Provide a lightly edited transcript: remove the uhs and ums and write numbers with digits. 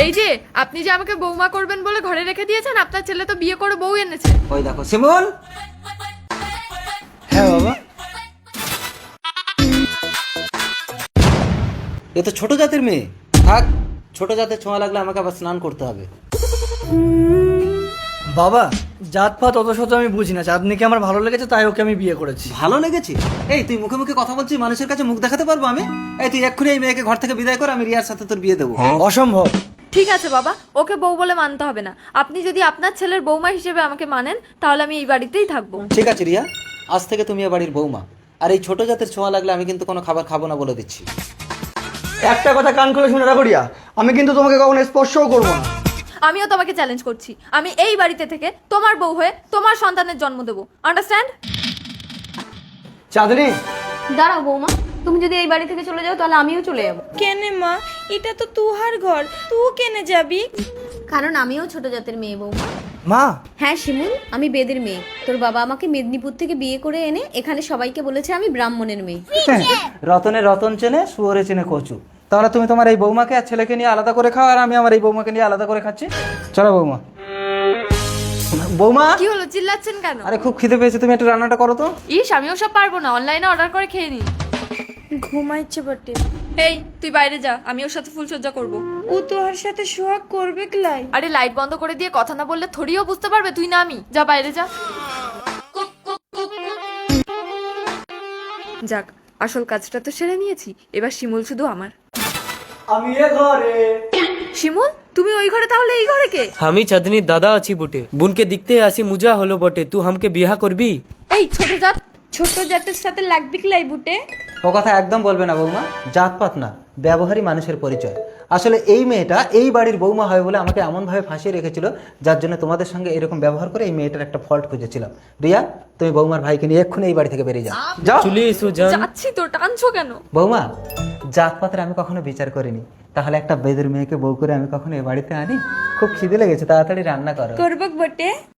এই যে আপনি যে আমাকে বৌমা করবেন বলে ঘরে রেখে দিয়েছেন, আপনার ছেলে তো বিয়ে করে বউ এনেছে। ওই দেখো শিমুল। হ্যাঁ বাবা। এ তো ছোট জাতের মেয়ে। থাক, ছোট জাতের ছোঁয়া লাগলে আমাকে আবার স্নান করতে হবে। বাবা, জাতপাত অত শত আমি বুঝি না, চাঁদনিকে আমার ভালো লেগেছে তাই ওকে আমি বিয়ে করেছি। ভালো লেগেছে? এই তুই মুখে মুখে কথা বলছিস, মানুষের কাছে মুখ দেখাতে পারবো আমি? এই তুই এক্ষুনি এই মেয়েকে ঘর থেকে বিদায় কর, আমি রিয়ার সাথে তোর বিয়ে দেবো। অসম্ভব। ঠিক আছে বাবা, ওকে বউ বলে মানতে হবে না। আপনি যদি আপনার ছেলের বৌমা হিসেবে আমাকে মানেন তাহলে আমি এই বাড়িতেই থাকবো। ঠিক আছে রিয়া, আজ থেকে তুমি এ বাড়ির বৌমা। আর এই ছোট জাতের ছোঁয়া লাগলে আমি কিন্তু কোনো খাবার খাবো না বলে দিচ্ছি। একটা কথা কান খুলে শুনে রাখো রিয়া, আমি কিন্তু তোমাকে কখনো স্পর্শও করবো না। আমিও তোমাকে চ্যালেঞ্জ করছি, আমি এই বাড়িতে থেকে তোমার বউ হয়ে তোমার সন্তানের জন্ম দেবো। আন্ডারস্ট্যান্ড? চাঁদনি, দাঁড়াও বৌমা, তুমি যদি এই বাড়ি থেকে চলে যাও তাহলে আমিও চলে যাবো। কেনে মা, এটা তো তুহার ঘর, তুই কেনে যাবি? কারণ আমিও ছোট জাতের মেয়ে বৌমা। মা। হ্যাঁ শিমুল, আমি বেদের মেয়ে। তোর বাবা আমাকে মেদিনীপুর থেকে বিয়ে করে এনে এখানে সবাইকে বলেছে আমি ব্রাহ্মণের মেয়ে। রতনে রতন চেনে, শুয়োরে চেনে কচু। তাহলে তুমি তোমার এই বৌমাকে আর ছেলেকে নিয়ে আলাদা করে খাও, আর আমি আমার এই বৌমাকে নিয়ে আলাদা করে খাচ্ছি। চলো বৌমা। বৌমা, কি হলো, চিল্লাচ্ছেন কেন? আরে খুব খিদে পেয়েছে, তুমি একটু রান্নাটা করো তো। ইস, আমিও সব পারবো না, অনলাইনে অর্ডার করে খেয়ে নি। ঘুমাইছে বটে। এই তুই বাইরে যা, আমি ওর সাথে ফুলসজ্জা করবো। ও তোহার সাথে সোহাগ করবে ক্লাই? আরে লাইট বন্ধ করে দিয়ে কথা না বললে থরিও বুঝতে পারবে তুই না আমি। যা বাইরে যা। যাক, আসল কাজটা তো সেরে নিয়েছি, এবার শিমুল শুধু আমার। আমি এ ঘরে। শিমুল, তুমি ওই ঘরে, তাহলে এই ঘরে কে? আমি চাঁদনির দাদা আছি বটে, বোনকে দেখতে আসি মুজা হলো বটে, তুই আমাকে বিয়া করবি? এই ছোট জাত, ছোট জাতের সাথে লাগবি ক্লাই বুটে? ও কথা একদম বলবে না বৌমা, জাতপাত না, ব্যবহারই মানুষের পরিচয়। আসলে এই মেয়েটা এই বাড়ির বৌমা হয় বলে আমাকে এমনভাবে ফাঁসিয়ে রেখেছিল, যার জন্য তোমাদের সঙ্গে এরকম ব্যবহার করে এই মেয়েটার একটা ফল্ট খুঁজেছিলাম। রিয়া, তুমি বৌমার ভাইকে নিয়ে এক্ষুনি এই বাড়ি থেকে বেরিয়ে যাও। যাও। চলে এসো জান। যাচ্ছি তো, টানছো কেন? বৌমা, জাতপাতের আমি কখনো বিচার করিনি, তাহলে একটা বেদের মেয়েকে বউ করে আমি কখনো এই বাড়িতে আনি? খুব খিদে লেগেছে, তাড়াতাড়ি রান্না করো। করবক বটে?